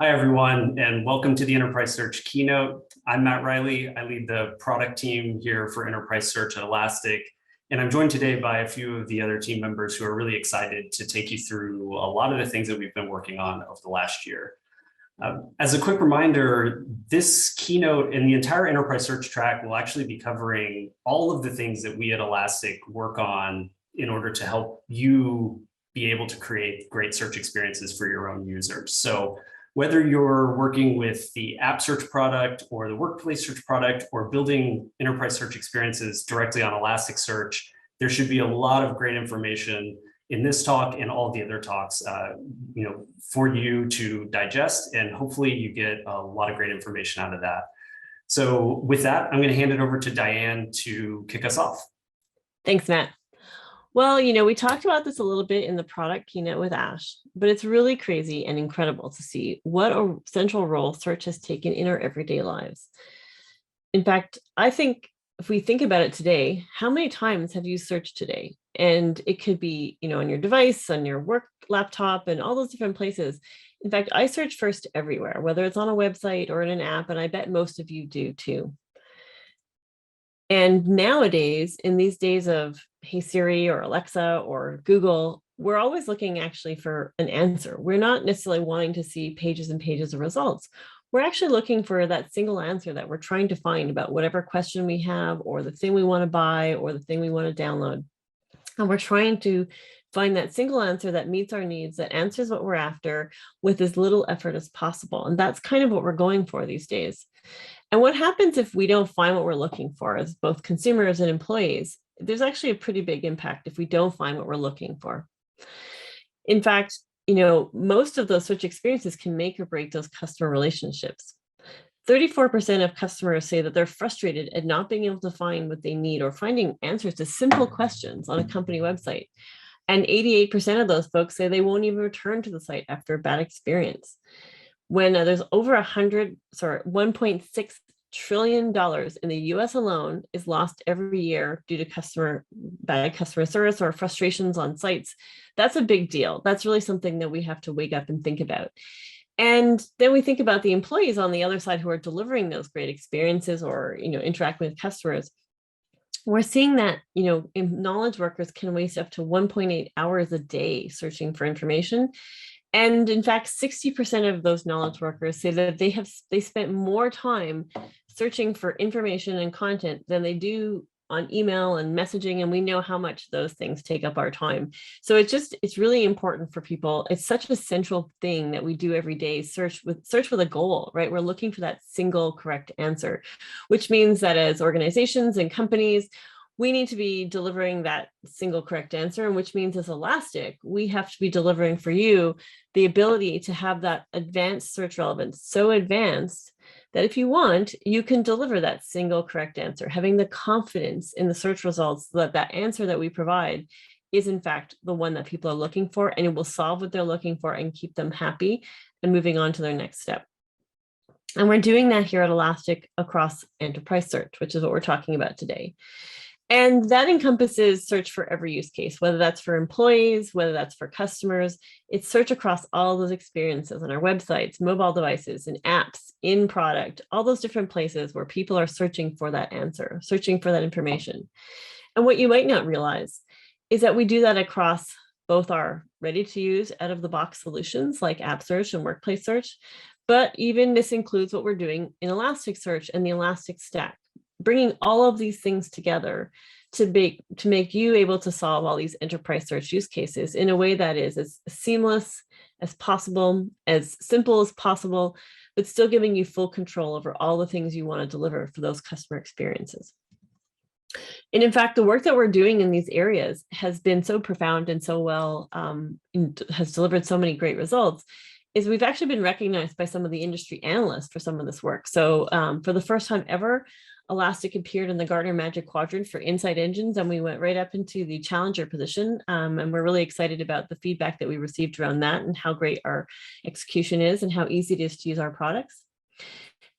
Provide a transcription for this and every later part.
Hi, everyone, and welcome to the Enterprise Search Keynote. I'm Matt Riley. I lead the product team here for Enterprise Search at Elastic, and I'm joined today by a few of the other team members who are really excited to take you through a lot of the things that we've been working on over the last year. As a quick reminder, this keynote and the entire Enterprise Search track will actually be covering all of the things that we at Elastic work on in order to help you be able to create great search experiences for your own users. So whether you're working with the app search product or the workplace search product or building enterprise search experiences directly on Elasticsearch, there should be a lot of great information in this talk and all the other talks for you to digest, and hopefully you get a lot of great information out of that. So with that, I'm going to hand it over to Diane to kick us off. Thanks, Matt. Well, we talked about this a little bit in the product keynote with Ash, but it's really crazy and incredible to see what a central role search has taken in our everyday lives. In fact, I think if we think about it today, how many times have you searched today? And it could be, on your device, on your work laptop, and all those different places. In fact, I search first everywhere, whether it's on a website or in an app, and I bet most of you do too. And nowadays, in these days of Hey Siri or Alexa or Google, we're always looking actually for an answer. We're not necessarily wanting to see pages and pages of results. We're actually looking for that single answer that we're trying to find about whatever question we have, or the thing we want to buy, or the thing we want to download. And we're trying to find that single answer that meets our needs, that answers what we're after with as little effort as possible. And that's kind of what we're going for these days. And what happens if we don't find what we're looking for as both consumers and employees? There's actually a pretty big impact if we don't find what we're looking for. In fact, most of those search experiences can make or break those customer relationships. 34% of customers say that they're frustrated at not being able to find what they need or finding answers to simple questions on a company website. And 88% of those folks say they won't even return to the site after a bad experience. When there's over $1.6 trillion in the US alone is lost every year due to bad customer service or frustrations on sites, that's a big deal. That's really something that we have to wake up and think about. And then we think about the employees on the other side who are delivering those great experiences or, interacting with customers. We're seeing that, knowledge workers can waste up to 1.8 hours a day searching for information. And in fact, 60% of those knowledge workers say that they spent more time searching for information and content than they do on email and messaging. And we know how much those things take up our time. So it's really important for people. It's such a central thing that we do every day, search with a goal, right? We're looking for that single correct answer, which means that as organizations and companies, we need to be delivering that single correct answer, and which means as Elastic, we have to be delivering for you the ability to have that advanced search relevance, so advanced that if you want, you can deliver that single correct answer, having the confidence in the search results that that answer that we provide is in fact the one that people are looking for, and it will solve what they're looking for and keep them happy and moving on to their next step. And we're doing that here at Elastic across enterprise search, which is what we're talking about today. And that encompasses search for every use case, whether that's for employees, whether that's for customers. It's search across all those experiences on our websites, mobile devices, and apps, in product, all those different places where people are searching for that answer, searching for that information. And what you might not realize is that we do that across both our ready-to-use out-of-the-box solutions like App Search and Workplace Search, but even this includes what we're doing in Elasticsearch and the Elastic Stack, bringing all of these things together to make you able to solve all these enterprise search use cases in a way that is as seamless as possible, as simple as possible, but still giving you full control over all the things you want to deliver for those customer experiences. And in fact, the work that we're doing in these areas has been so profound and so well, has delivered so many great results, is we've actually been recognized by some of the industry analysts for some of this work. So for the first time ever, Elastic appeared in the Gartner Magic Quadrant for Insight Engines, and we went right up into the challenger position. And we're really excited about the feedback that we received around that and how great our execution is and how easy it is to use our products.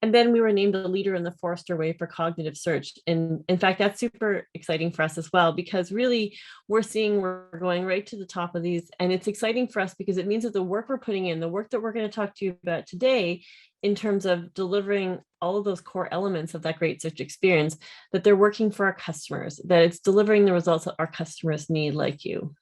And then we were named a leader in the Forrester Wave for cognitive search. And in fact, that's super exciting for us as well, because really we're seeing we're going right to the top of these. And it's exciting for us because it means that the work we're putting in, the work that we're going to talk to you about today, in terms of delivering all of those core elements of that great search experience, that they're working for our customers, that it's delivering the results that our customers need, like you.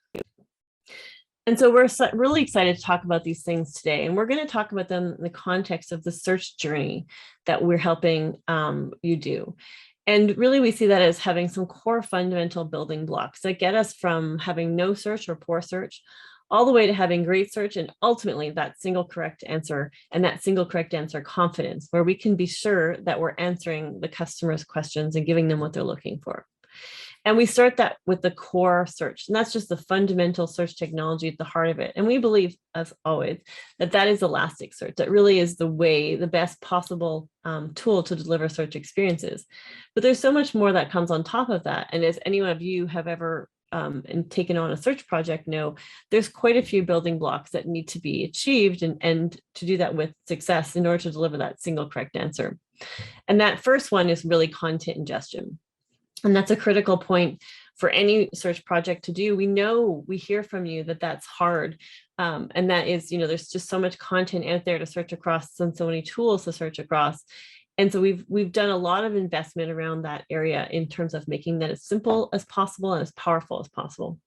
And so we're really excited to talk about these things today. And we're going to talk about them in the context of the search journey that we're helping you do. And really, we see that as having some core fundamental building blocks that get us from having no search or poor search all the way to having great search, and ultimately that single correct answer, and that single correct answer confidence, where we can be sure that we're answering the customer's questions and giving them what they're looking for. And we start that with the core search, and that's just the fundamental search technology at the heart of it. And we believe, as always, that that is Elasticsearch. That really is the best possible tool to deliver search experiences. But there's so much more that comes on top of that. And as any of you have ever and taken on a search project know, there's quite a few building blocks that need to be achieved and to do that with success in order to deliver that single correct answer. And that first one is really content ingestion. And that's a critical point for any search project to do. We hear from you that that's hard. And that is, there's just so much content out there to search across and so many tools to search across. And so we've done a lot of investment around that area in terms of making that as simple as possible and as powerful as possible.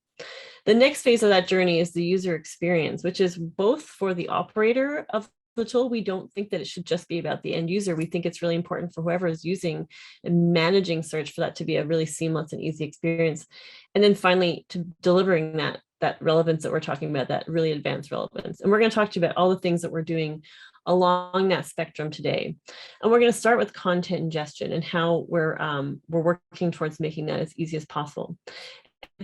The next phase of that journey is the user experience, which is both for the operator of the tool. We don't think that it should just be about the end user. We think it's really important for whoever is using and managing search for that to be a really seamless and easy experience. And then finally, to delivering that relevance that we're talking about, that really advanced relevance. And we're going to talk to you about all the things that we're doing along that spectrum today. And we're going to start with content ingestion and how we're working towards making that as easy as possible.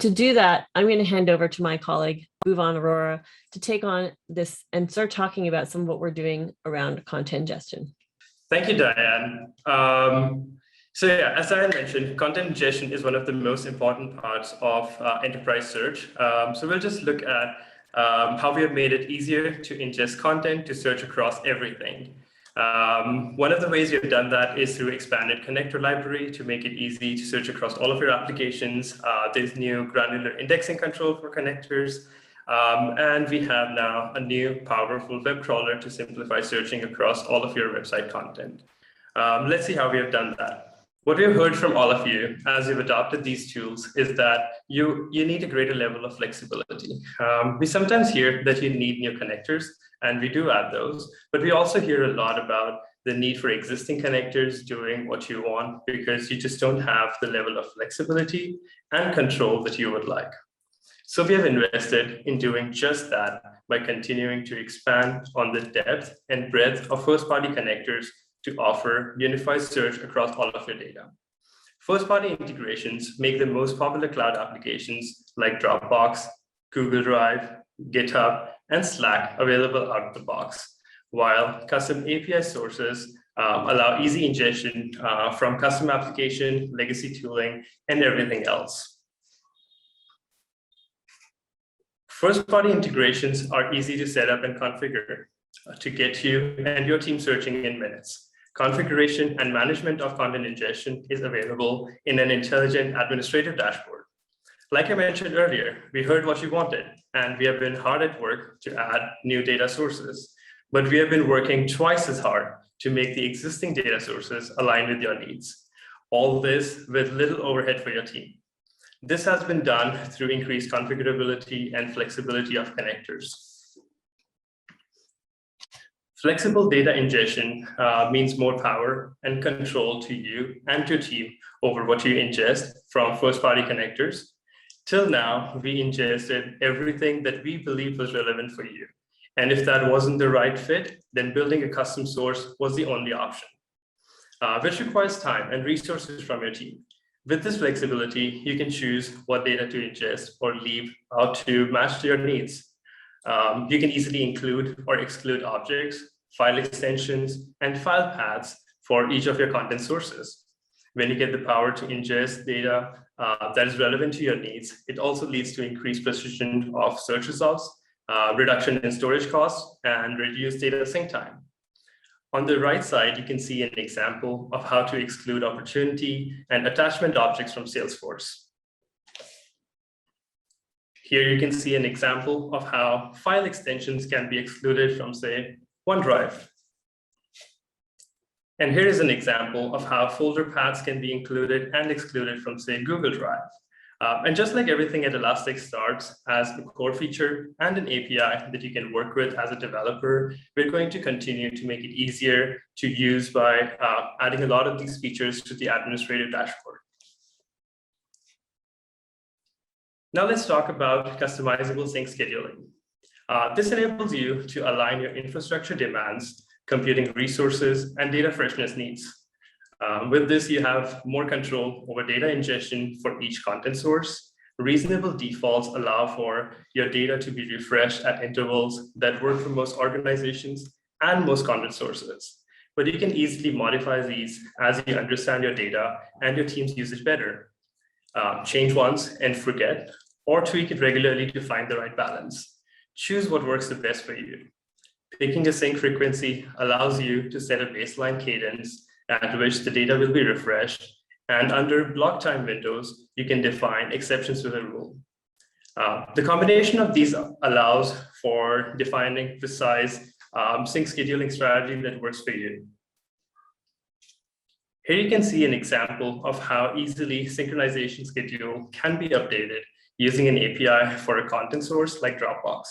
To do that, I'm going to hand over to my colleague, Bhuvan Arora, to take on this and start talking about some of what we're doing around content ingestion. Thank you, Diane. As Diane mentioned, content ingestion is one of the most important parts of enterprise search. So we'll just look at how we have made it easier to ingest content to search across everything. One of the ways we've done that is through expanded connector library to make it easy to search across all of your applications. There's new granular indexing control for connectors. And we have now a new powerful web crawler to simplify searching across all of your website content. Let's see how we have done that. What we've heard from all of you as you've adopted these tools is that you need a greater level of flexibility. We sometimes hear that you need new connectors, and we do add those, but we also hear a lot about the need for existing connectors doing what you want because you just don't have the level of flexibility and control that you would like. So we have invested in doing just that by continuing to expand on the depth and breadth of first-party connectors to offer unified search across all of your data. First-party integrations make the most popular cloud applications like Dropbox, Google Drive, GitHub, and Slack available out of the box, while custom API sources allow easy ingestion from custom application, legacy tooling, and everything else. First-party integrations are easy to set up and configure to get you and your team searching in minutes. Configuration and management of content ingestion is available in an intelligent administrative dashboard. Like I mentioned earlier, we heard what you wanted, and we have been hard at work to add new data sources, but we have been working twice as hard to make the existing data sources align with your needs. All this with little overhead for your team. This has been done through increased configurability and flexibility of connectors. Flexible data ingestion means more power and control to you and your team over what you ingest from first-party connectors. Till now, we ingested everything that we believed was relevant for you. And if that wasn't the right fit, then building a custom source was the only option, which requires time and resources from your team. With this flexibility, you can choose what data to ingest or leave out to match to your needs. You can easily include or exclude objects, file extensions, and file paths for each of your content sources. When you get the power to ingest data that is relevant to your needs, it also leads to increased precision of search results, reduction in storage costs, and reduced data sync time. On the right side, you can see an example of how to exclude opportunity and attachment objects from Salesforce. Here you can see an example of how file extensions can be excluded from, say, OneDrive. And here is an example of how folder paths can be included and excluded from, say, Google Drive. And just like everything at Elastic starts as a core feature and an API that you can work with as a developer, we're going to continue to make it easier to use by adding a lot of these features to the administrative dashboard. Now let's talk about customizable sync scheduling. This enables you to align your infrastructure demands, computing resources, and data freshness needs. With this, you have more control over data ingestion for each content source. Reasonable defaults allow for your data to be refreshed at intervals that work for most organizations and most content sources. But you can easily modify these as you understand your data and your team's usage better. Change once and forget, or tweak it regularly to find the right balance. Choose what works the best for you. Picking a sync frequency allows you to set a baseline cadence at which the data will be refreshed, and under block time windows, you can define exceptions to the rule. The combination of these allows for defining precise sync scheduling strategy that works for you. Here you can see an example of how easily synchronization schedule can be updated using an API for a content source like Dropbox.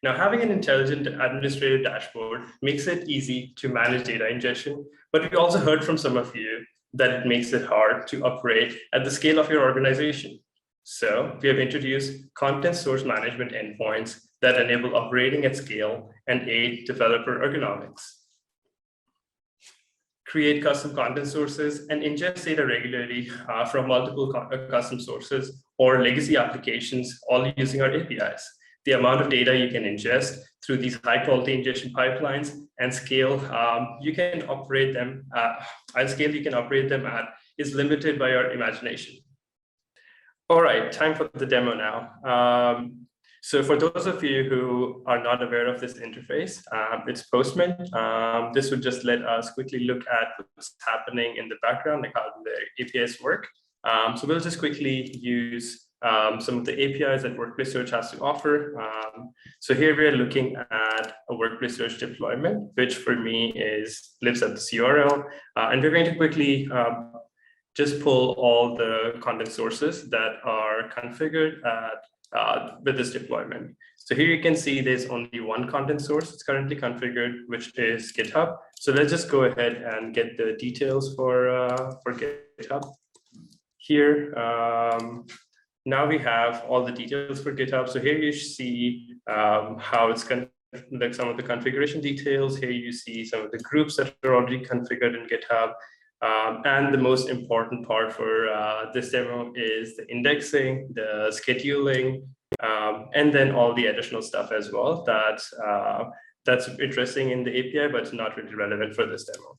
Now, having an intelligent administrative dashboard makes it easy to manage data ingestion, but we also heard from some of you that it makes it hard to operate at the scale of your organization. So we have introduced content source management endpoints that enable operating at scale and aid developer ergonomics. Create custom content sources and ingest data regularly from multiple custom sources or legacy applications, all using our APIs. The amount of data you can ingest through these high quality ingestion pipelines and scale you can operate them at is limited by your imagination. All right, time for the demo now. So for those of you who are not aware of this interface, it's Postman. This would just let us quickly look at what's happening in the background, like how the APIs work. So we'll just quickly use some of the APIs that Workplace Search has to offer. So here we're looking at a Workplace Search deployment, which for me lives at the CRL. And we're going to quickly just pull all the content sources that are configured with this deployment. So here you can see there's only one content source that's currently configured, which is GitHub. So let's just go ahead and get the details for GitHub. Here, now we have all the details for GitHub. So here you see how it's like some of the configuration details. Here you see some of the groups that are already configured in GitHub. And the most important part for this demo is the indexing, the scheduling, and then all the additional stuff as well that's interesting in the API, but it's not really relevant for this demo.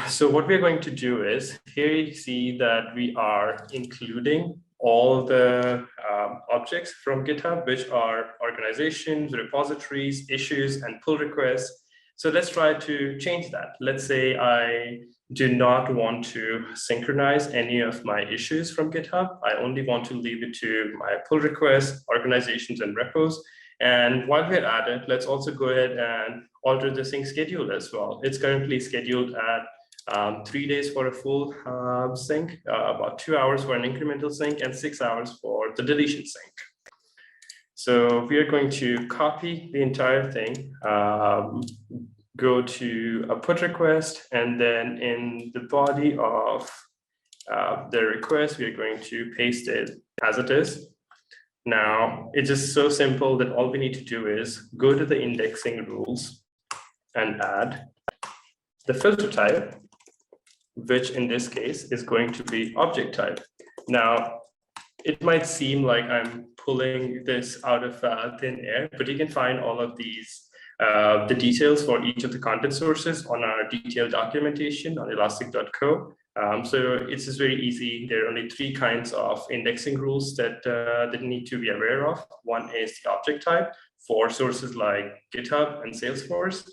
So what we're going to do is, here you see that we are including all the objects from GitHub, which are organizations, repositories, issues, and pull requests. So let's try to change that. Let's say I do not want to synchronize any of my issues from GitHub. I only want to leave it to my pull requests, organizations, and repos. And while we're at it, let's also go ahead and alter the sync schedule as well. It's currently scheduled at 3 days for a full sync, about 2 hours for an incremental sync, and 6 hours for the deletion sync. So we are going to copy the entire thing, go to a put request, and then in the body of the request, we are going to paste it as it is. Now, it's just so simple that all we need to do is go to the indexing rules and add the filter type, which in this case is going to be object type. Now, it might seem like I'm pulling this out of thin air, but you can find all of these, the details for each of the content sources on our detailed documentation on elastic.co. So it's just very easy. There are only 3 kinds of indexing rules that need to be aware of. One is the object type, for sources like GitHub and Salesforce.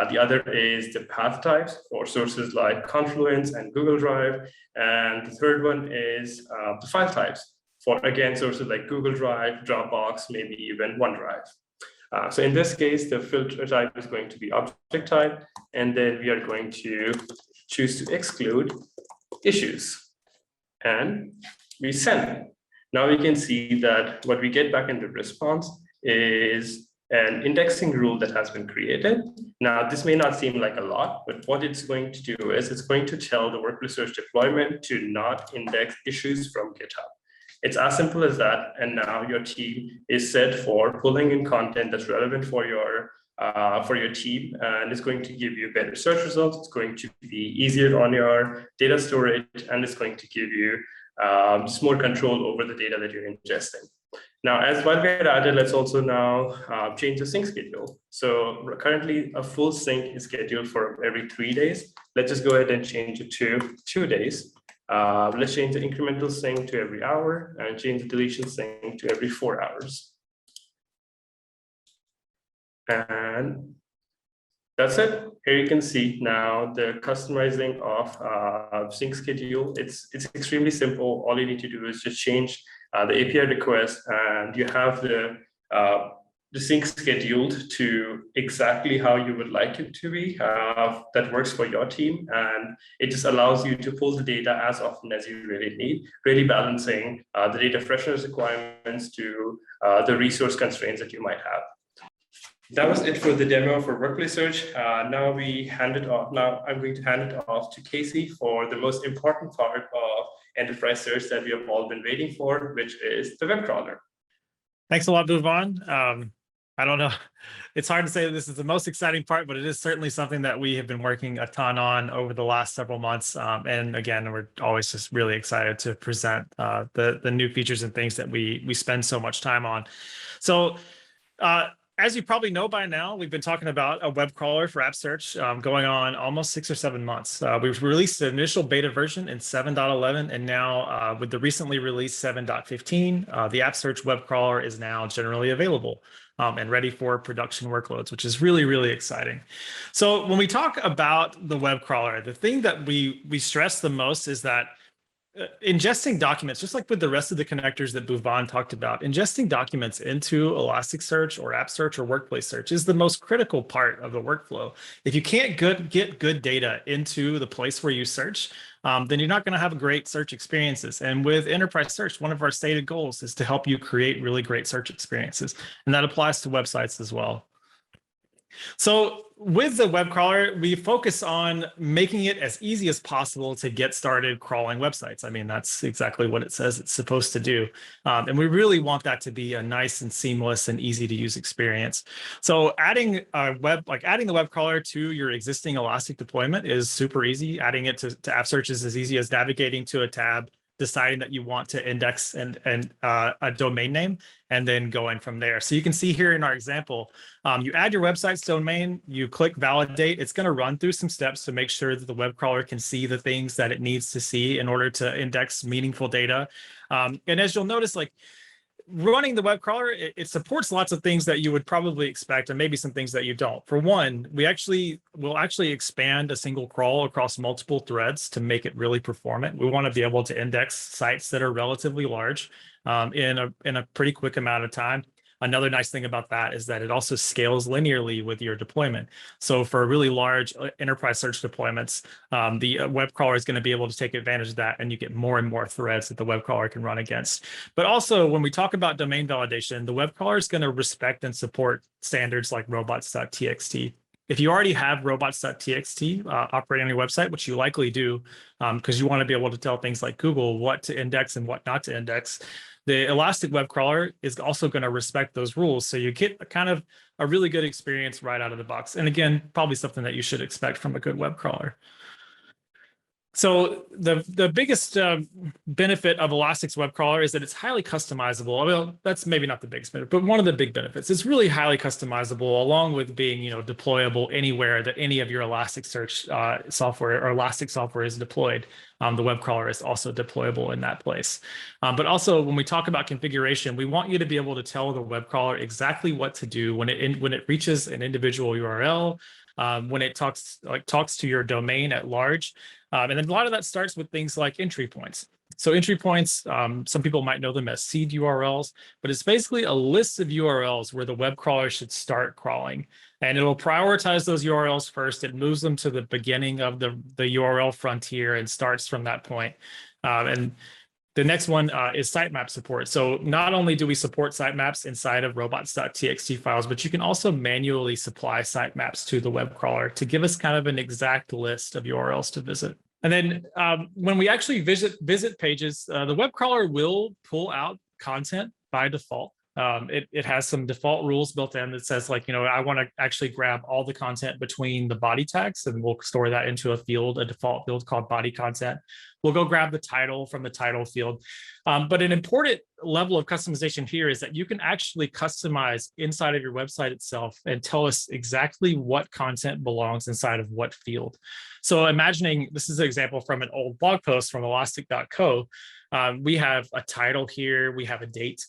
The other is the path types for sources like Confluence and Google Drive. And the third one is the file types for, again, sources like Google Drive, Dropbox, maybe even OneDrive. So in this case, the filter type is going to be object type, and then we are going to choose to exclude issues, and we send. Now we can see that what we get back in the response is an indexing rule that has been created. Now, this may not seem like a lot, but what it's going to do is it's going to tell the workplace search deployment to not index issues from GitHub. It's as simple as that. And now your team is set for pulling in content that's relevant for your team, and it's going to give you better search results. It's going to be easier on your data storage, and it's going to give you just more control over the data that you're ingesting. Now, while we're at it, let's also now change the sync schedule. So currently a full sync is scheduled for every 3 days. Let's just go ahead and change it to 2 days. Let's change the incremental sync to every hour and change the deletion sync to every 4 hours. And that's it. Here you can see now the customizing of sync schedule. It's extremely simple. All you need to do is just change the API request, and you have the sync scheduled to exactly how you would like it to be. That works for your team, and it just allows you to pull the data as often as you really need, really balancing the data freshness requirements to the resource constraints that you might have. That was it for the demo for workplace search. Now we hand it off. Now I'm going to hand it off to Casey for the most important part of enterprise search that we have all been waiting for, which is the web crawler. Thanks a lot, Bhuvan. I don't know. It's hard to say that this is the most exciting part, but it is certainly something that we have been working a ton on over the last several months. And again, we're always just really excited to present the new features and things that we spend so much time on. So as you probably know by now, we've been talking about a web crawler for app search going on almost 6 or 7 months. We've released the initial beta version in 7.11, and now with the recently released 7.15, the app search web crawler is now generally available and ready for production workloads, which is really, really exciting. So when we talk about the web crawler, the thing that we stress the most is that ingesting documents, just like with the rest of the connectors that Bhuvan talked about, ingesting documents into Elasticsearch or App Search or Workplace Search is the most critical part of the workflow. If you can't get good data into the place where you search, then you're not going to have great search experiences. And with enterprise search, one of our stated goals is to help you create really great search experiences. And that applies to websites as well. So with the web crawler, we focus on making it as easy as possible to get started crawling websites. I mean, that's exactly what it says it's supposed to do. And we really want that to be a nice and seamless and easy to use experience. So adding the web crawler to your existing Elastic deployment is super easy. Adding it to App Search is as easy as navigating to a tab, deciding that you want to index and a domain name, and then going from there. So you can see here in our example, you add your website's domain, you click validate. It's going to run through some steps to make sure that the web crawler can see the things that it needs to see in order to index meaningful data. And as you'll notice, like running the web crawler, it supports lots of things that you would probably expect, and maybe some things that you don't. For one, will actually expand a single crawl across multiple threads to make it really performant. We want to be able to index sites that are relatively large in a pretty quick amount of time. Another nice thing about that is that it also scales linearly with your deployment. So for really large enterprise search deployments, the web crawler is going to be able to take advantage of that, and you get more and more threads that the web crawler can run against. But also, when we talk about domain validation, the web crawler is going to respect and support standards like robots.txt. If you already have robots.txt operating on your website, which you likely do, because you want to be able to tell things like Google what to index and what not to index, the Elastic web crawler is also going to respect those rules. So you get a really good experience right out of the box. And again, probably something that you should expect from a good web crawler. So the biggest benefit of Elastic's web crawler is that it's highly customizable. Well, that's maybe not the biggest benefit, but one of the big benefits. It's really highly customizable, along with being deployable anywhere that any of your Elasticsearch software or Elastic software is deployed. The web crawler is also deployable in that place. But also, when we talk about configuration, we want you to be able to tell the web crawler exactly what to do when it reaches an individual URL, when it talks to your domain at large. And then a lot of that starts with things like entry points. So entry points, some people might know them as seed URLs, but it's basically a list of URLs where the web crawler should start crawling. And it'll prioritize those URLs first. It moves them to the beginning of the URL frontier and starts from that point. And the next one is sitemap support. So not only do we support sitemaps inside of robots.txt files, but you can also manually supply sitemaps to the web crawler to give us kind of an exact list of URLs to visit. And then when we actually visit pages, the web crawler will pull out content by default. It has some default rules built in that says, like, I want to actually grab all the content between the body tags, and we'll store that into a default field called body content. We'll go grab the title from the title field. But an important level of customization here is that you can actually customize inside of your website itself and tell us exactly what content belongs inside of what field. So imagining, this is an example from an old blog post from elastic.co. We have a title here, we have a date,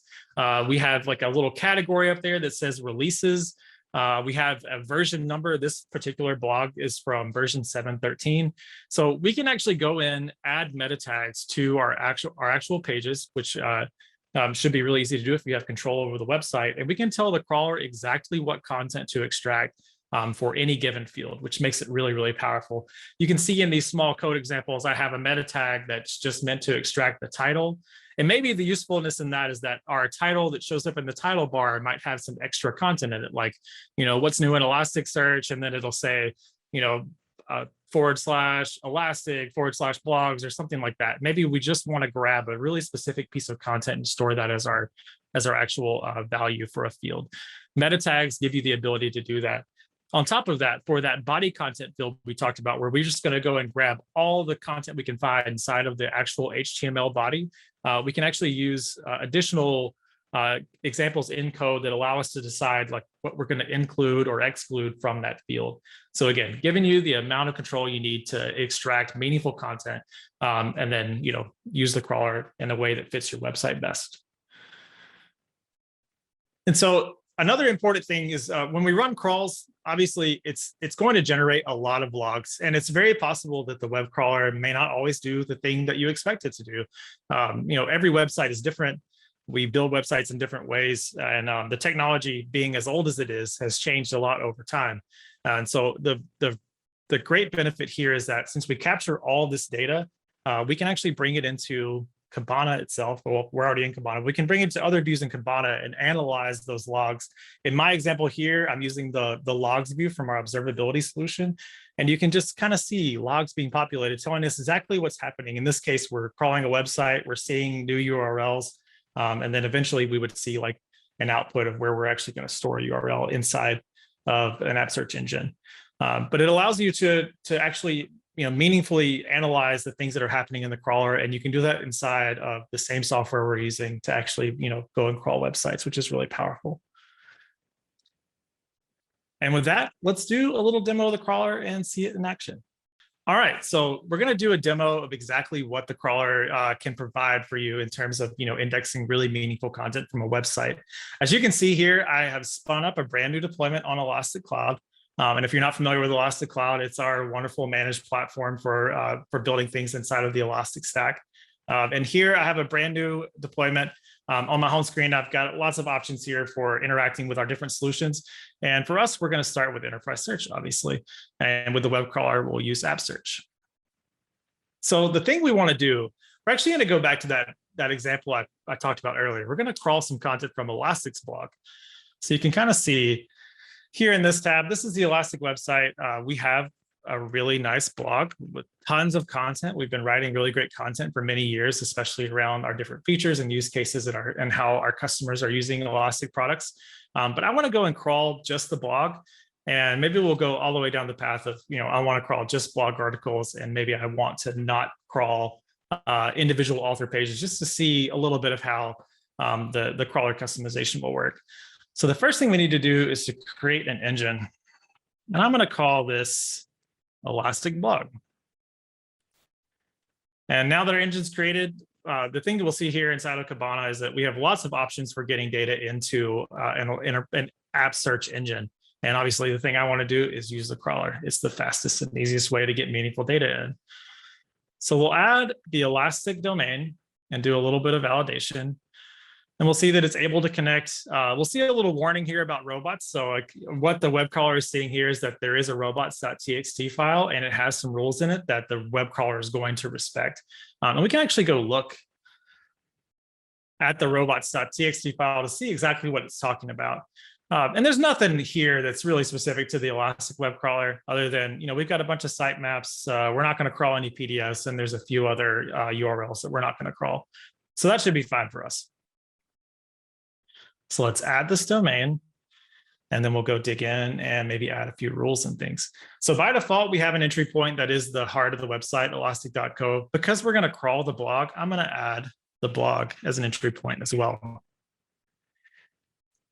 we have like a little category up there that says releases. We have a version number. This particular blog is from version 7.13. So we can actually go in, add meta tags to our actual pages, which should be really easy to do if you have control over the website. And we can tell the crawler exactly what content to extract for any given field, which makes it really, really powerful. You can see in these small code examples, I have a meta tag that's just meant to extract the title. And maybe the usefulness in that is that our title that shows up in the title bar might have some extra content in it, like, what's new in Elasticsearch, and then it'll say, /elastic/blogs or something like that. Maybe we just want to grab a really specific piece of content and store that as our actual value for a field. Meta tags give you the ability to do that. On top of that, for that body content field we talked about, where we're just going to go and grab all the content we can find inside of the actual HTML body, we can actually use additional examples in code that allow us to decide like what we're going to include or exclude from that field. So again, giving you the amount of control you need to extract meaningful content, and then use the crawler in a way that fits your website best. And so another important thing is when we run crawls, obviously it's going to generate a lot of logs, and it's very possible that the web crawler may not always do the thing that you expect it to do. Every website is different. We build websites in different ways, and the technology, being as old as it is, has changed a lot over time. And so the great benefit here is that since we capture all this data, we can actually bring it into Kibana itself. Well, we're already in Kibana. We can bring it to other views in Kibana and analyze those logs. In my example here, I'm using the logs view from our observability solution. And you can just kind of see logs being populated, telling us exactly what's happening. In this case, we're crawling a website, we're seeing new URLs. And then eventually we would see like an output of where we're actually going to store a URL inside of an app search engine. But it allows you to actually meaningfully analyze the things that are happening in the crawler, and you can do that inside of the same software we're using to actually go and crawl websites, which is really powerful. And with that, let's do a little demo of the crawler and see it in action. All right, so we're going to do a demo of exactly what the crawler can provide for you in terms of indexing really meaningful content from a website. As you can see here, I have spun up a brand new deployment on Elastic Cloud. And if you're not familiar with Elastic Cloud, it's our wonderful managed platform for building things inside of the Elastic Stack. And here I have a brand new deployment. On my home screen, I've got lots of options here for interacting with our different solutions. And for us, we're going to start with enterprise search, obviously. And with the web crawler, we'll use app search. So the thing we want to do, we're actually going to go back to that example I talked about earlier. We're going to crawl some content from Elastic's blog. So you can kind of see here in this tab, this is the Elastic website. We have a really nice blog with tons of content. We've been writing really great content for many years, especially around our different features and use cases and how our customers are using Elastic products. But I want to go and crawl just the blog. And maybe we'll go all the way down the path of, I want to crawl just blog articles, and maybe I want to not crawl individual author pages, just to see a little bit of how the crawler customization will work. So the first thing we need to do is to create an engine. And I'm going to call this Elastic Blog. And now that our engine's created, the thing that we'll see here inside of Kibana is that we have lots of options for getting data into an app search engine. And obviously, the thing I want to do is use the crawler. It's the fastest and easiest way to get meaningful data in. So we'll add the Elastic domain and do a little bit of validation. And we'll see that it's able to connect. We'll see a little warning here about robots. So like what the web crawler is seeing here is that there is a robots.txt file, and it has some rules in it that the web crawler is going to respect. And we can actually go look at the robots.txt file to see exactly what it's talking about. And there's nothing here that's really specific to the Elastic web crawler, other than, we've got a bunch of sitemaps. We're not going to crawl any PDFs, and there's a few other URLs that we're not going to crawl. So that should be fine for us. So let's add this domain, and then we'll go dig in and maybe add a few rules and things. So by default, we have an entry point that is the heart of the website, elastic.co. Because we're going to crawl the blog, I'm going to add the blog as an entry point as well.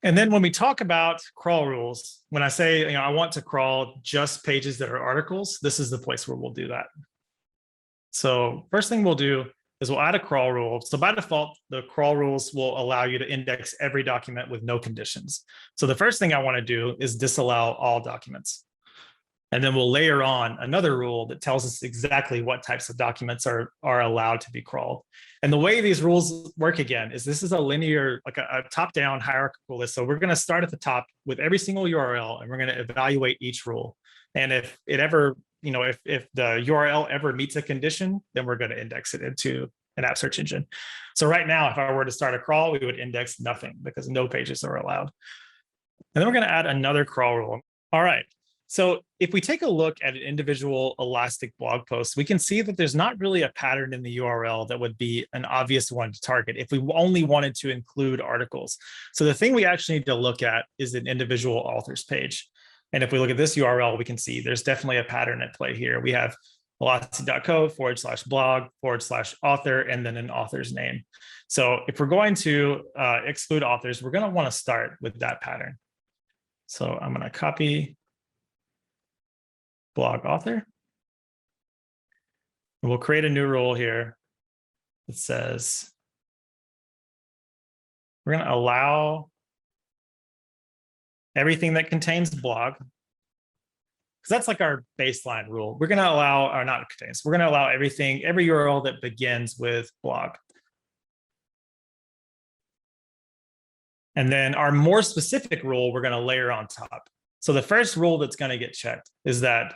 And then when we talk about crawl rules, when I say, I want to crawl just pages that are articles, this is the place where we'll do that. So first thing we'll do is we'll add a crawl rule. So by default, the crawl rules will allow you to index every document with no conditions. So the first thing I want to do is disallow all documents. And then we'll layer on another rule that tells us exactly what types of documents are allowed to be crawled. And the way these rules work, again, is this is a linear, like a top-down hierarchical list. So we're going to start at the top with every single URL, and we're going to evaluate each rule. And if it ever, if the URL ever meets a condition, then we're going to index it into an app search engine. So right now, if I were to start a crawl, we would index nothing because no pages are allowed. And then we're going to add another crawl rule. All right. So if we take a look at an individual Elastic blog post, we can see that there's not really a pattern in the URL that would be an obvious one to target if we only wanted to include articles. So the thing we actually need to look at is an individual author's page. And if we look at this URL, we can see there's definitely a pattern at play here. We have elastic.co/blog/author, and then an author's name. So if we're going to exclude authors, we're going to want to start with that pattern. So I'm going to copy blog author. And we'll create a new rule here that says we're going to allow everything that contains blog, because that's like our baseline rule. We're going to allow, or not contains, we're going to allow everything, every URL that begins with blog. And then our more specific rule, we're going to layer on top. So the first rule that's going to get checked is that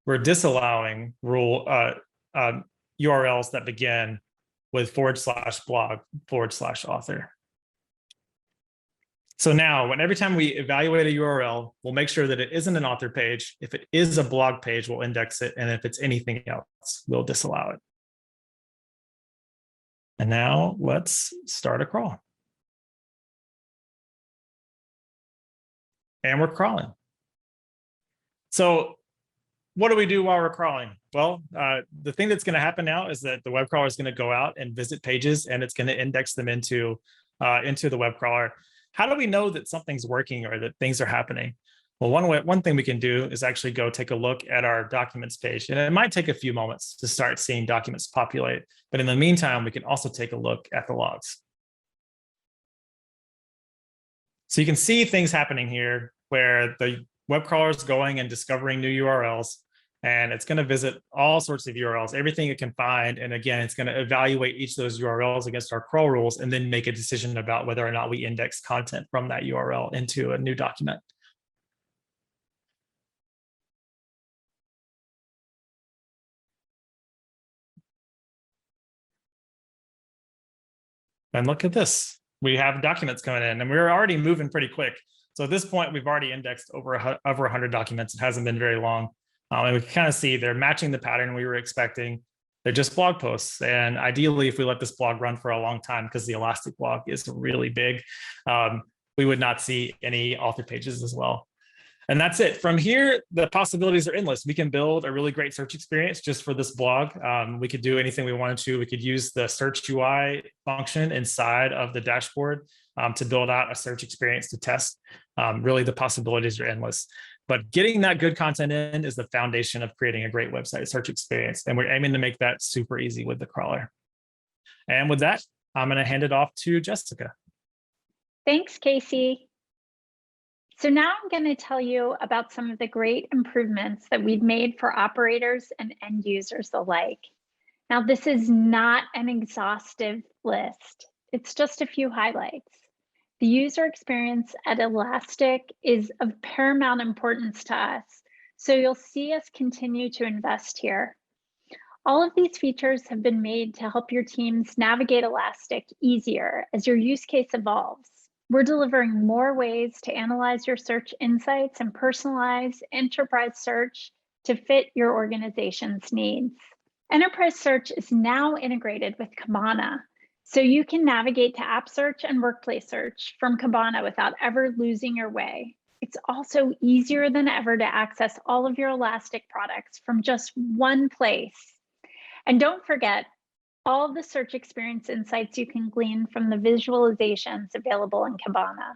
we're disallowing URLs that begin with /blog/author. So now, every time we evaluate a URL, we'll make sure that it isn't an author page. If it is a blog page, we'll index it. And if it's anything else, we'll disallow it. And now let's start a crawl. And we're crawling. So what do we do while we're crawling? Well, the thing that's going to happen now is that the web crawler is going to go out and visit pages, and it's going to index them into the web crawler. How do we know that something's working or that things are happening? Well, one thing we can do is actually go take a look at our documents page. And it might take a few moments to start seeing documents populate. But in the meantime, we can also take a look at the logs. So you can see things happening here where the web crawler is going and discovering new URLs. And it's going to visit all sorts of URLs, everything it can find. And again, it's going to evaluate each of those URLs against our crawl rules and then make a decision about whether or not we index content from that URL into a new document. And look at this. We have documents coming in, and we're already moving pretty quick. So at this point, we've already indexed over 100 documents. It hasn't been very long. And we can kind of see they're matching the pattern we were expecting. They're just blog posts. And ideally, if we let this blog run for a long time, because the Elastic blog is really big, we would not see any author pages as well. And that's it. From here, the possibilities are endless. We can build a really great search experience just for this blog. We could do anything we wanted to. We could use the search UI function inside of the dashboard to build out a search experience to test. Really, the possibilities are endless. But getting that good content in is the foundation of creating a great website search experience. And we're aiming to make that super easy with the crawler. And with that, I'm going to hand it off to Jessica. Thanks, Casey. So now I'm going to tell you about some of the great improvements that we've made for operators and end users alike. Now, this is not an exhaustive list. It's just a few highlights. The user experience at Elastic is of paramount importance to us, so you'll see us continue to invest here. All of these features have been made to help your teams navigate Elastic easier as your use case evolves. We're delivering more ways to analyze your search insights and personalize enterprise search to fit your organization's needs. Enterprise search is now integrated with Kibana, so you can navigate to app search and workplace search from Kibana without ever losing your way. It's also easier than ever to access all of your Elastic products from just one place. And don't forget, all the search experience insights you can glean from the visualizations available in Kibana.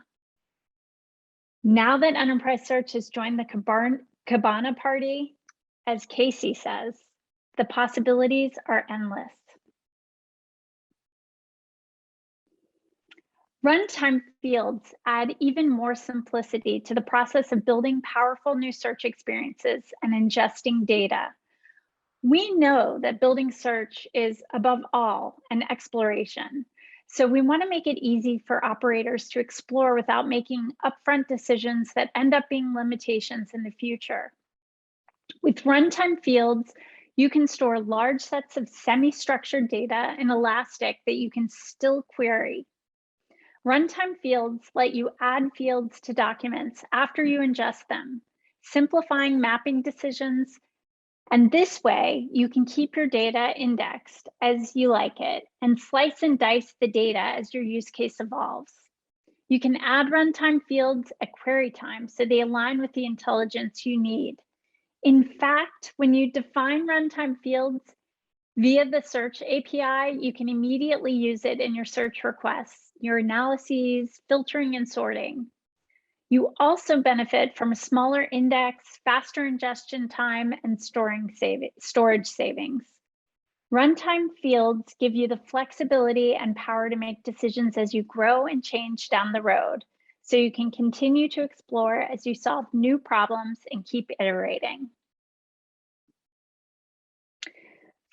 Now that Enterprise Search has joined the Kibana party, as Casey says, the possibilities are endless. Runtime fields add even more simplicity to the process of building powerful new search experiences and ingesting data. We know that building search is, above all, an exploration. So we want to make it easy for operators to explore without making upfront decisions that end up being limitations in the future. With runtime fields, you can store large sets of semi-structured data in Elastic that you can still query. Runtime fields let you add fields to documents after you ingest them, simplifying mapping decisions. And this way, you can keep your data indexed as you like it and slice and dice the data as your use case evolves. You can add runtime fields at query time so they align with the intelligence you need. In fact, when you define runtime fields via the search API, you can immediately use it in your search requests, your analyses, filtering and sorting. You also benefit from a smaller index, faster ingestion time, and storage savings. Runtime fields give you the flexibility and power to make decisions as you grow and change down the road, so you can continue to explore as you solve new problems and keep iterating.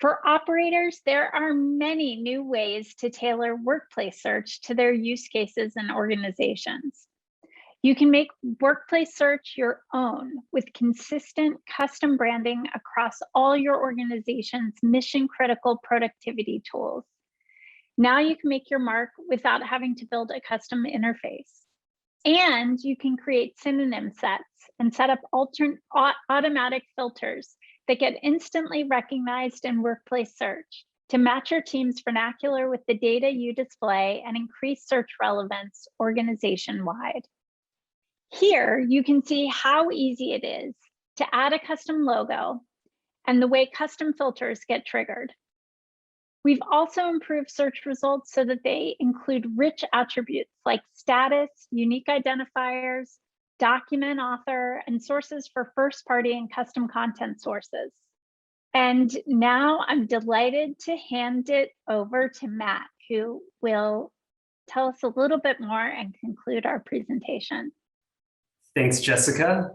For operators, there are many new ways to tailor workplace search to their use cases and organizations. You can make workplace search your own with consistent custom branding across all your organization's mission-critical productivity tools. Now you can make your mark without having to build a custom interface. And you can create synonym sets and set up automatic filters that get instantly recognized in workplace search to match your team's vernacular with the data you display and increase search relevance organization-wide. Here, you can see how easy it is to add a custom logo and the way custom filters get triggered. We've also improved search results so that they include rich attributes like status, unique identifiers, document author, and sources for first-party and custom content sources. And now I'm delighted to hand it over to Matt, who will tell us a little bit more and conclude our presentation. Thanks, Jessica.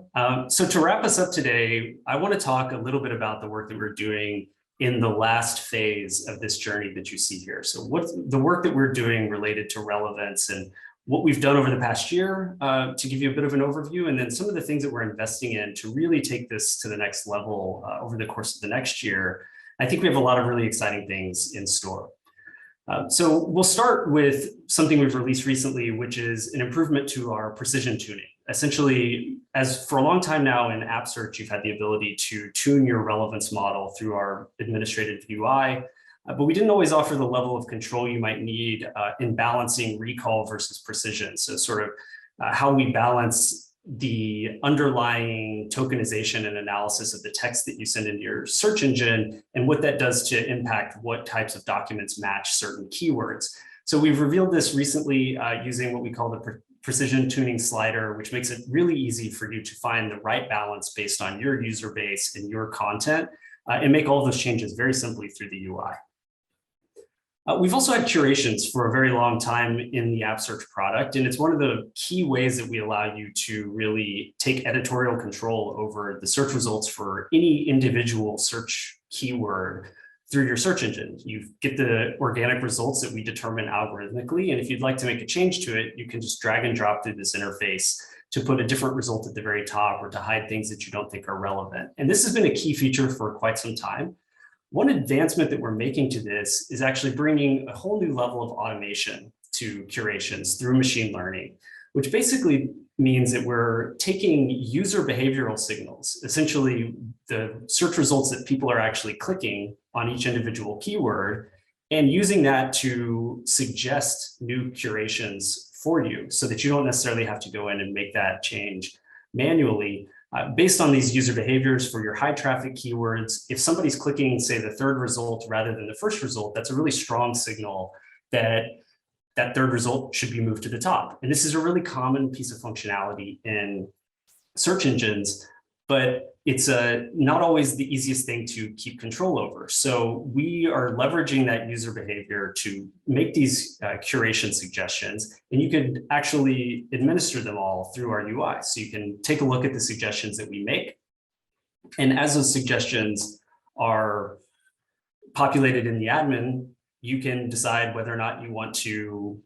So to wrap us up today, I want to talk a little bit about the work that we're doing in the last phase of this journey that you see here. So what's the work that we're doing related to relevance and what we've done over the past year to give you a bit of an overview, and then some of the things that we're investing in to really take this to the next level over the course of the next year. I think we have a lot of really exciting things in store. So we'll start with something we've released recently, which is an improvement to our precision tuning. Essentially, as for a long time now in App Search, you've had the ability to tune your relevance model through our administrative UI, but we didn't always offer the level of control you might need in balancing recall versus precision. So sort of how we balance the underlying tokenization and analysis of the text that you send into your search engine and what that does to impact what types of documents match certain keywords. So we've revealed this recently using what we call the precision tuning slider, which makes it really easy for you to find the right balance based on your user base and your content, and make all those changes very simply through the UI. We've also had curations for a very long time in the App Search product, and it's one of the key ways that we allow you to really take editorial control over the search results for any individual search keyword through your search engine. You get the organic results that we determine algorithmically, and if you'd like to make a change to it, you can just drag and drop through this interface to put a different result at the very top or to hide things that you don't think are relevant. And this has been a key feature for quite some time. One advancement that we're making to this is actually bringing a whole new level of automation to curations through machine learning, which basically means that we're taking user behavioral signals, essentially the search results that people are actually clicking on each individual keyword, and using that to suggest new curations for you so that you don't necessarily have to go in and make that change manually. Based on these user behaviors for your high traffic keywords, if somebody's clicking, say, the third result rather than the first result, that's a really strong signal that that third result should be moved to the top. And this is a really common piece of functionality in search engines, but it's not always the easiest thing to keep control over. So we are leveraging that user behavior to make these curation suggestions, and you could actually administer them all through our UI. So you can take a look at the suggestions that we make. And as those suggestions are populated in the admin, you can decide whether or not you want to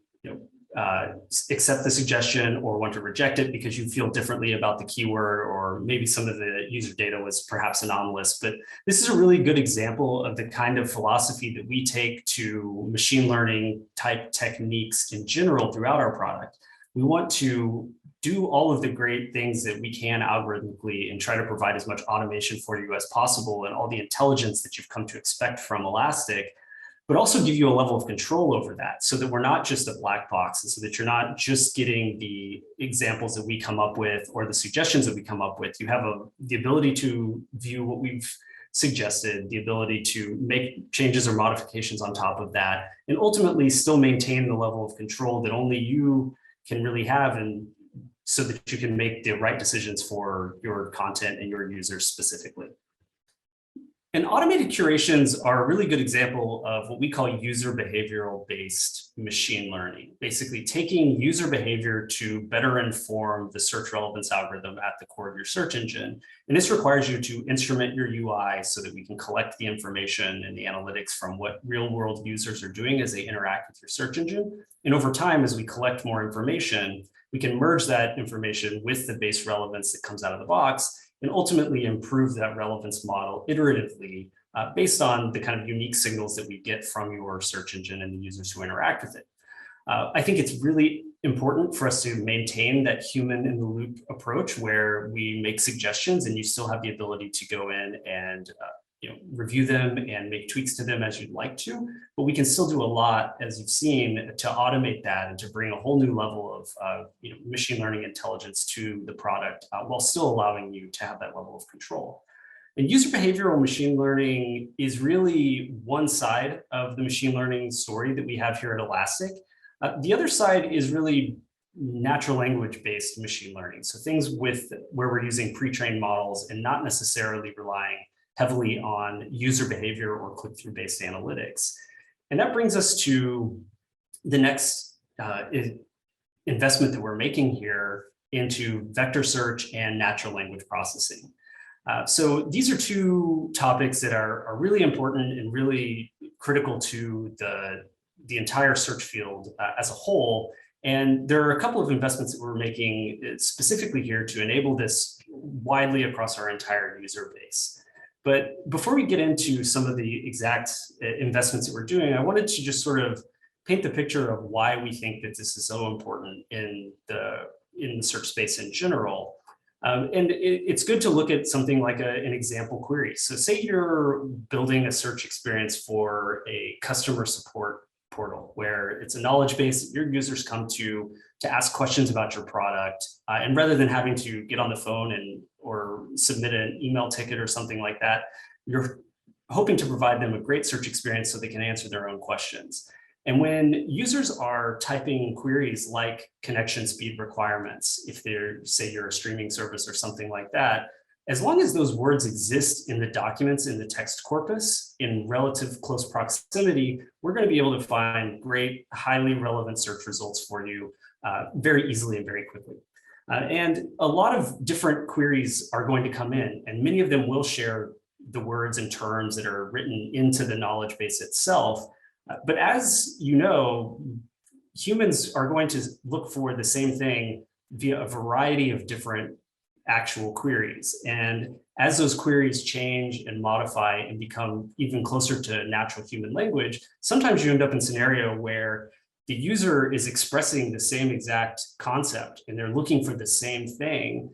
accept the suggestion or want to reject it because you feel differently about the keyword, or maybe some of the user data was perhaps anomalous. But this is a really good example of the kind of philosophy that we take to machine learning type techniques in general throughout our product. We want to do all of the great things that we can algorithmically and try to provide as much automation for you as possible and all the intelligence that you've come to expect from Elastic, but also give you a level of control over that so that we're not just a black box, and so that you're not just getting the examples that we come up with or the suggestions that we come up with. You have the ability to view what we've suggested, the ability to make changes or modifications on top of that, and ultimately still maintain the level of control that only you can really have, and so that you can make the right decisions for your content and your users specifically. And automated curations are a really good example of what we call user behavioral based machine learning, basically taking user behavior to better inform the search relevance algorithm at the core of your search engine. And this requires you to instrument your UI so that we can collect the information and the analytics from what real world users are doing as they interact with your search engine. And over time, as we collect more information, we can merge that information with the base relevance that comes out of the box and ultimately improve that relevance model iteratively based on the kind of unique signals that we get from your search engine and the users who interact with it. I think it's really important for us to maintain that human in the loop approach where we make suggestions and you still have the ability to go in and review them and make tweaks to them as you'd like to, but we can still do a lot, as you've seen, to automate that and to bring a whole new level of machine learning intelligence to the product while still allowing you to have that level of control. And user behavioral machine learning is really one side of the machine learning story that we have here at Elastic. The other side is really natural language based machine learning. So things where we're using pre-trained models and not necessarily relying heavily on user behavior or click-through based analytics. And that brings us to the next investment that we're making here into vector search and natural language processing. So these are two topics that are really important and really critical to the entire search field as a whole. And there are a couple of investments that we're making specifically here to enable this widely across our entire user base. But before we get into some of the exact investments that we're doing, I wanted to just sort of paint the picture of why we think that this is so important in the search space in general. And it's good to look at something like an example query. So say you're building a search experience for a customer support portal where it's a knowledge base that your users come to to ask questions about your product. And rather than having to get on the phone or submit an email ticket or something like that, you're hoping to provide them a great search experience so they can answer their own questions. And when users are typing queries like connection speed requirements, if they're, say you're a streaming service or something like that, as long as those words exist in the documents in the text corpus in relative close proximity, we're going to be able to find great, highly relevant search results for you very easily and very quickly. And a lot of different queries are going to come in, and many of them will share the words and terms that are written into the knowledge base itself. But as you know, humans are going to look for the same thing via a variety of different actual queries. And as those queries change and modify and become even closer to natural human language, sometimes you end up in a scenario where the user is expressing the same exact concept and they're looking for the same thing,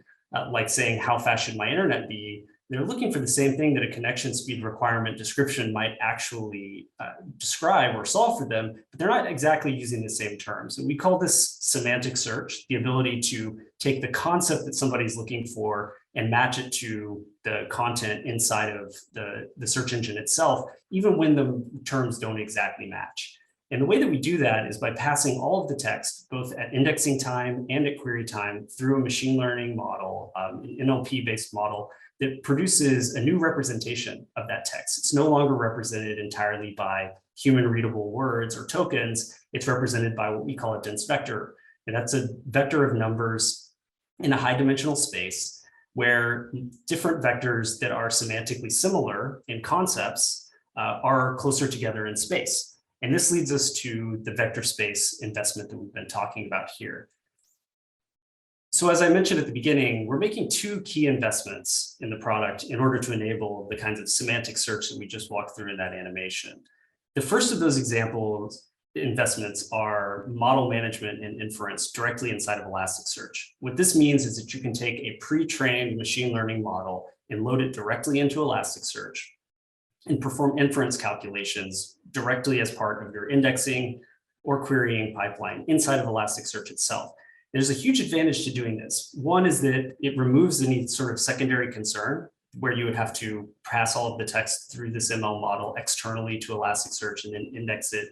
like saying, how fast should my internet be? They're looking for the same thing that a connection speed requirement description might actually describe or solve for them, but they're not exactly using the same terms. And we call this semantic search, the ability to take the concept that somebody's looking for and match it to the content inside of the search engine itself, even when the terms don't exactly match. And the way that we do that is by passing all of the text, both at indexing time and at query time, through a machine learning model, an NLP-based model that produces a new representation of that text. It's no longer represented entirely by human readable words or tokens. It's represented by what we call a dense vector. And that's a vector of numbers in a high dimensional space where different vectors that are semantically similar in concepts are closer together in space. And this leads us to the vector space investment that we've been talking about here. So as I mentioned at the beginning, we're making two key investments in the product in order to enable the kinds of semantic search that we just walked through in that animation. The first of those examples investments are model management and inference directly inside of Elasticsearch. What this means is that you can take a pre-trained machine learning model and load it directly into Elasticsearch and perform inference calculations directly as part of your indexing or querying pipeline inside of Elasticsearch itself. There's a huge advantage to doing this. One is that it removes any sort of secondary concern where you would have to pass all of the text through this ML model externally to Elasticsearch and then index it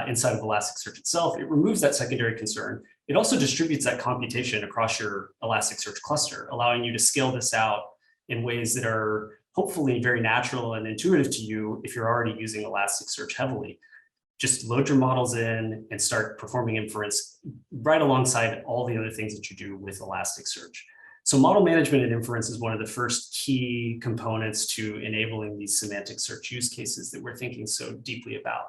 inside of Elasticsearch itself. It removes that secondary concern. It also distributes that computation across your Elasticsearch cluster, allowing you to scale this out in ways that are hopefully very natural and intuitive to you if you're already using Elasticsearch heavily. Just load your models in and start performing inference right alongside all the other things that you do with Elasticsearch. So model management and inference is one of the first key components to enabling these semantic search use cases that we're thinking so deeply about.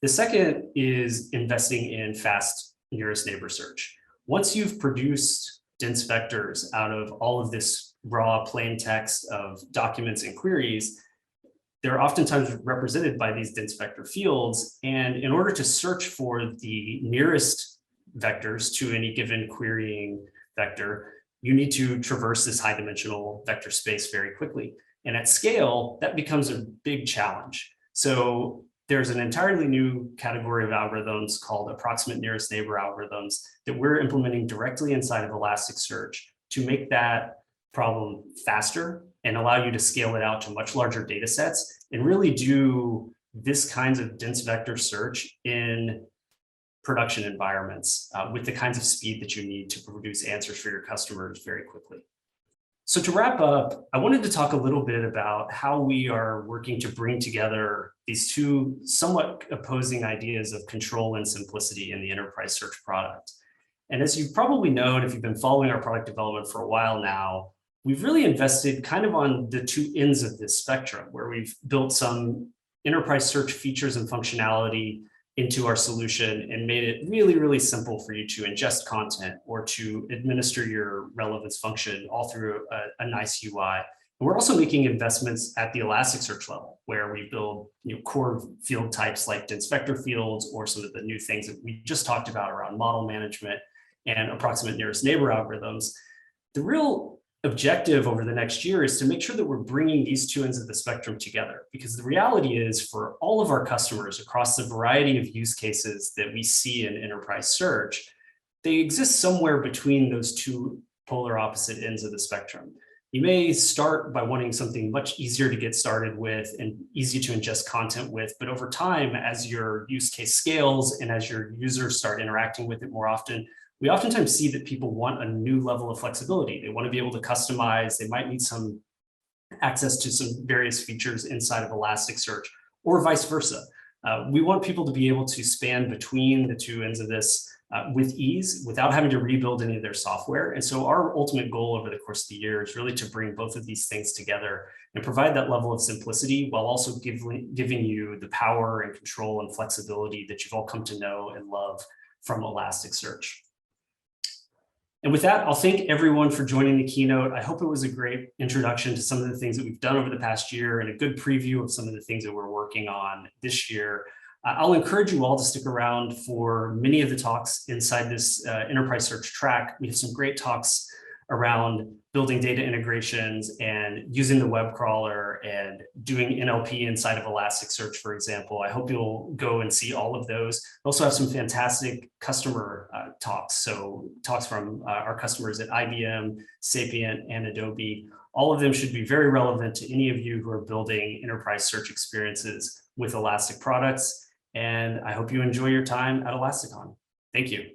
The second is investing in fast nearest neighbor search. Once you've produced dense vectors out of all of this raw plain text of documents and queries, they're oftentimes represented by these dense vector fields. And in order to search for the nearest vectors to any given querying vector, you need to traverse this high dimensional vector space very quickly. And at scale, that becomes a big challenge. So there's an entirely new category of algorithms called approximate nearest neighbor algorithms that we're implementing directly inside of Elasticsearch to make that problem faster and allow you to scale it out to much larger data sets and really do this kinds of dense vector search in production environments with the kinds of speed that you need to produce answers for your customers very quickly. So to wrap up, I wanted to talk a little bit about how we are working to bring together these two somewhat opposing ideas of control and simplicity in the enterprise search product. And as you probably know, and if you've been following our product development for a while now, we've really invested kind of on the two ends of this spectrum, where we've built some enterprise search features and functionality into our solution and made it really, really simple for you to ingest content or to administer your relevance function all through a nice UI. And we're also making investments at the Elasticsearch level, where we build core field types like dense vector fields or some of the new things that we just talked about around model management and approximate nearest neighbor algorithms. The real objective over the next year is to make sure that we're bringing these two ends of the spectrum together, because the reality is for all of our customers across the variety of use cases that we see in enterprise search, they exist somewhere between those two polar opposite ends of the spectrum. You may start by wanting something much easier to get started with and easy to ingest content with, but over time, as your use case scales and as your users start interacting with it more often, we oftentimes see that people want a new level of flexibility. They want to be able to customize. They might need some access to some various features inside of Elasticsearch, or vice versa. We want people to be able to span between the two ends of this with ease without having to rebuild any of their software. And so our ultimate goal over the course of the year is really to bring both of these things together and provide that level of simplicity while also giving you the power and control and flexibility that you've all come to know and love from Elasticsearch. And with that, I'll thank everyone for joining the keynote. I hope it was a great introduction to some of the things that we've done over the past year and a good preview of some of the things that we're working on this year. I'll encourage you all to stick around for many of the talks inside this enterprise search track. We have some great talks around building data integrations and using the web crawler and doing NLP inside of Elasticsearch, for example. I hope you'll go and see all of those. We also have some fantastic customer talks. So talks from our customers at IBM, Sapient, and Adobe. All of them should be very relevant to any of you who are building enterprise search experiences with Elastic products. And I hope you enjoy your time at Elasticon. Thank you.